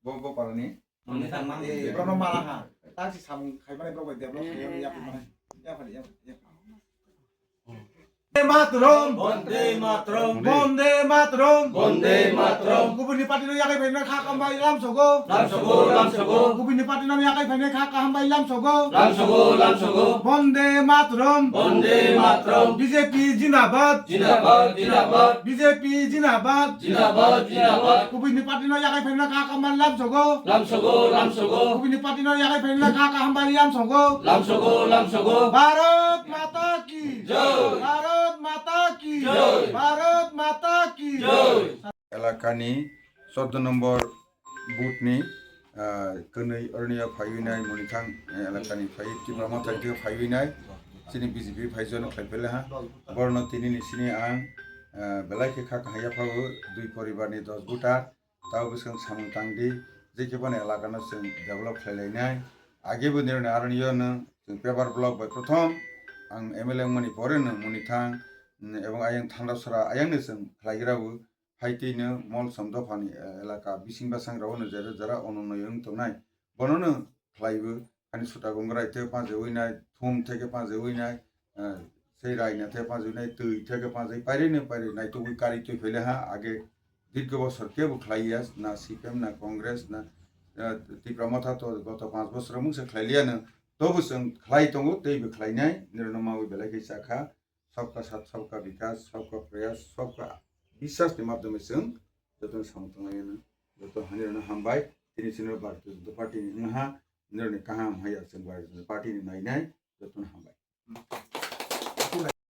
Bo parani. Prono malaha. Ta si sam khai mane bro dia bro ya mane. Ya phali ya. Matrom বন্দে মাতরম Bonde matrom বন্দে মাতরম Gubuni pati no yakai bhai na kha kambai lam sogo লামসগো Gubuni pati no yakai bhai na kha kambai lam sogo লামসগো Bonde matrom বন্দে মাতরম BJP jinabad জিন্দাবাদ জিন্দাবাদ BJP jinabad জিন্দাবাদ জিন্দাবাদ Gubuni pati no yakai bhai na kha kambai lam sogo লামসগো Gubuni pati no yakai bhai na kha kambai lam sogo লামসগো Bharat Mata ki জয় Bharat Mata ki জয় Bharat Mata ki জয় Elakani 14 নম্বর বুথনি কनै অরনিয়া ফাইবিনাই মনিথাং এলাকানি phi Tripura মাথাইতে ফাইবিনাই চিনি BJP ফাইজন খাইফেলে হা বর্ণ তিনি নিসিনি আং বেলাইকে খা কাহাইয়া ফাও দুই পরিবারনি 10 voter তাও বিসং সামন্তাंगदि जेकेबान एलाकानो जों develop खालायनाय आगेबो निरने आरनियनो जों पेपार ब्लक बाय प्रथम आं एमएलए मनि परेनो मनिथां এবং আয়াং থান্ডাসরা আয়াংনো जों খালাইগ্राबो হাইতেनो মল সমদফানি এলাকা বিসিংবা सांग्रावनो जेरै जरा অনন্যয়ং তনাই বননো খালাইবো খানি সুতা গংরাইতে পাঁজে উইনাय থুম থেকে পাঁজে উইনাय সেই রাইনাতে পাঁজে উইনাय তৈ থেকে পাঁজে পাইরেनो পাইরে নাইতো উই কারি তৈ ফেলে হা আগে দীর্ঘ বছর কেবো খালাইয়াস না সিপিএম না কংগ্রেস না ত্রিপুরা মাথা তো গত 5 বছর মুসে খালাইलियानो তবু जों খালাই দङो दैबो खालायनाय निरनमावि बेलायखै साखा सबका साथ सबका विकास सबका प्रयास सबका विश्वास के माध्यम से जतन सामतंगायनो जतन हानिरनो हामबाय दिनैसिनो भारतीय जनता पार्टी नहा निरने कहा हाया जों भारतीय जनता पार्टी नायनाय जतन हामबाय